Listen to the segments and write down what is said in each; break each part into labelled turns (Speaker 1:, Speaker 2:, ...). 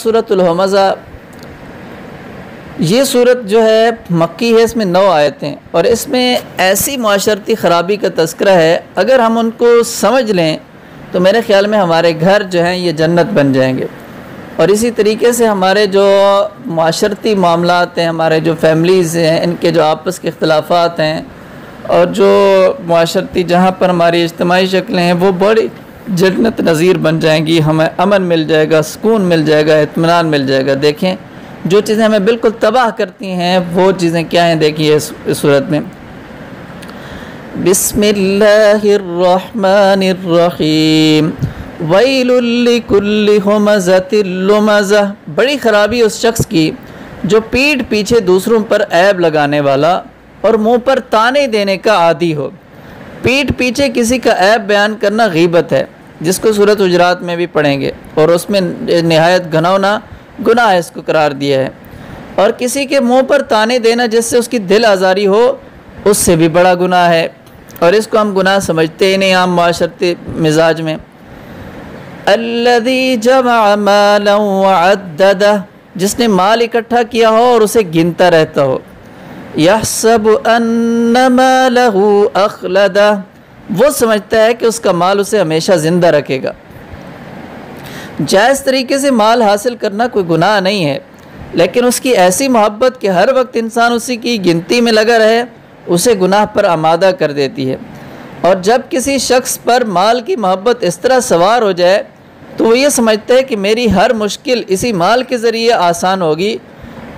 Speaker 1: سورۃ الہمزہ، یہ صورت جو ہے مکی ہے، اس میں 9 آیتیں اور اس میں ایسی معاشرتی خرابی کا تذکرہ ہے، اگر ہم ان کو سمجھ لیں تو میرے خیال میں ہمارے گھر جو ہیں یہ جنت بن جائیں گے۔ اور اسی طریقے سے ہمارے جو معاشرتی معاملات ہیں، ہمارے جو فیملیز ہیں، ان کے جو آپس کے اختلافات ہیں اور جو معاشرتی جہاں پر ہماری اجتماعی شکلیں ہیں وہ بڑی جنت نظیر بن جائیں گی، ہمیں امن مل جائے گا، سکون مل جائے گا، اطمینان مل جائے گا۔ دیکھیں جو چیزیں ہمیں بالکل تباہ کرتی ہیں وہ چیزیں کیا ہیں، دیکھیے اس صورت میں بسم اللہ الرحمن الرحیم ویل لکل ہمزۃ لمزہ، بڑی خرابی اس شخص کی جو پیٹھ پیچھے دوسروں پر عیب لگانے والا اور منہ پر تانے دینے کا عادی ہو۔ پیٹھ پیچھے کسی کا عیب بیان کرنا غیبت ہے، جس کو سورۃ حجرات میں بھی پڑھیں گے، اور اس میں نہایت گھناؤنا گناہ اس کو قرار دیا ہے۔ اور کسی کے منہ پر تانے دینا جس سے اس کی دل آزاری ہو، اس سے بھی بڑا گناہ ہے، اور اس کو ہم گناہ سمجھتے ہی نہیں عام معاشرتی مزاج میں۔ الذی جمع مالا وعددہ، جس نے مال اکٹھا کیا ہو اور اسے گنتا رہتا ہو۔ یحسب ان مالہ اخلدہ، وہ سمجھتا ہے کہ اس کا مال اسے ہمیشہ زندہ رکھے گا۔ جائز طریقے سے مال حاصل کرنا کوئی گناہ نہیں ہے، لیکن اس کی ایسی محبت کہ ہر وقت انسان اسی کی گنتی میں لگا رہے، اسے گناہ پر آمادہ کر دیتی ہے۔ اور جب کسی شخص پر مال کی محبت اس طرح سوار ہو جائے تو وہ یہ سمجھتا ہے کہ میری ہر مشکل اسی مال کے ذریعے آسان ہوگی،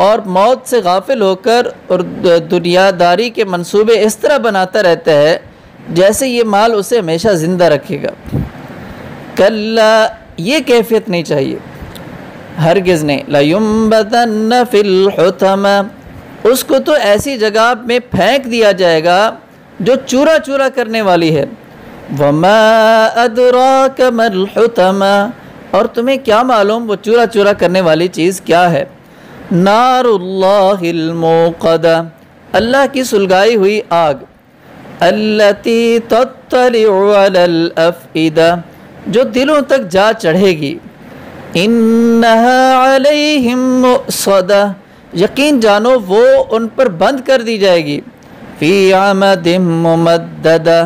Speaker 1: اور موت سے غافل ہو کر اور دنیا داری کے منصوبے اس طرح بناتا رہتا ہے جیسے یہ مال اسے ہمیشہ زندہ رکھے گا۔ کلا، یہ کیفیت نہیں چاہیے، ہرگز نہیں۔ لَيُنبَذَنَّ فِي الْحُطَمَةِ، اس کو تو ایسی جگہ میں پھینک دیا جائے گا جو چورا چورا کرنے والی ہے۔ وَمَا أَدْرَاكَ مَا الْحُطَمَةِ، اور تمہیں کیا معلوم وہ چورا چورا کرنے والی چیز کیا ہے؟ نار اللہ الموقدہ، اللہ کی سلگائی ہوئی آگ۔ التی تطلع علی الافئدہ، جو دلوں تک جا چڑھے گی۔ انہا علیہم مؤصدہ، یقین جانو وہ ان پر بند کر دی جائے گی۔ فی عمد ممددہ،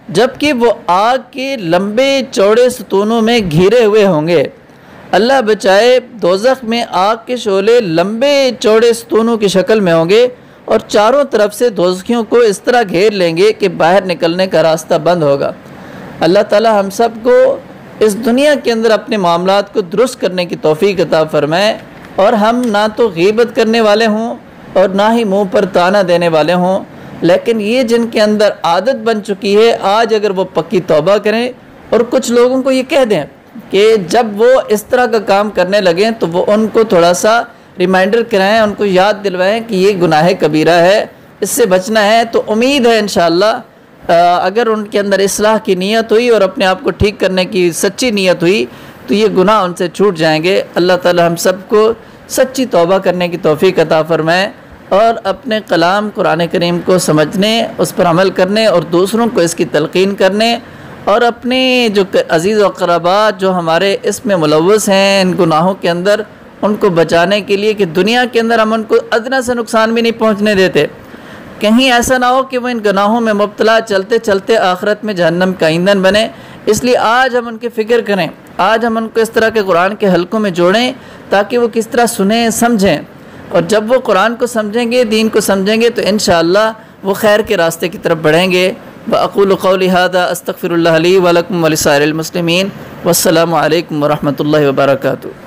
Speaker 1: جبکہ وہ آگ کے لمبے چوڑے ستونوں میں گھرے ہوئے ہوں گے۔ اللہ بچائے، دوزخ میں آگ کے شعلے لمبے چوڑے ستونوں کی شکل میں ہوں گے اور چاروں طرف سے دوزخیوں کو اس طرح گھیر لیں گے کہ باہر نکلنے کا راستہ بند ہوگا۔ اللہ تعالی ہم سب کو اس دنیا کے اندر اپنے معاملات کو درست کرنے کی توفیق عطا فرمائے، اور ہم نہ تو غیبت کرنے والے ہوں اور نہ ہی منہ پر تانا دینے والے ہوں، لیکن یہ جن کے اندر عادت بن چکی ہے، آج اگر وہ پکی توبہ کریں اور کچھ لوگوں کو یہ کہہ دیں کہ جب وہ اس طرح کا کام کرنے لگیں تو وہ ان کو تھوڑا سا ریمائنڈر کرائیں، ان کو یاد دلوائیں کہ یہ گناہ کبیرہ ہے، اس سے بچنا ہے، تو امید ہے انشاءاللہ اگر ان کے اندر اصلاح کی نیت ہوئی اور اپنے آپ کو ٹھیک کرنے کی سچی نیت ہوئی تو یہ گناہ ان سے چھوٹ جائیں گے۔ اللہ تعالی ہم سب کو سچی توبہ کرنے کی توفیق عطا فرمائے، اور اپنے کلام قرآن کریم کو سمجھنے، اس پر عمل کرنے اور دوسروں کو اس کی تلقین کرنے، اور اپنے جو عزیز و اقربات جو ہمارے اس میں ملوث ہیں ان گناہوں کے اندر، ان کو بچانے کے لیے کہ دنیا کے اندر ہم ان کو ادنیٰ سے نقصان بھی نہیں پہنچنے دیتے، کہیں ایسا نہ ہو کہ وہ ان گناہوں میں مبتلا چلتے چلتے آخرت میں جہنم کا ایندھن بنے۔ اس لیے آج ہم ان کی فکر کریں، آج ہم ان کو اس طرح کے قرآن کے حلقوں میں جوڑیں تاکہ وہ کس طرح سنیں سمجھیں، اور جب وہ قرآن کو سمجھیں گے، دین کو سمجھیں گے، تو انشاءاللہ وہ خیر کے راستے کی طرف بڑھیں گے۔ وَأَقُولُ قَوْلِي هَذَا أَسْتَغْفِرُ اللَّهَ لِي وَلَكُمْ وَلِسَائِرِ الْمُسْلِمِينَ وَالسَّلَامُ عَلَيْكُمْ وَرَحْمَةُ اللَّهِ وَبَرَكَاتُهُ۔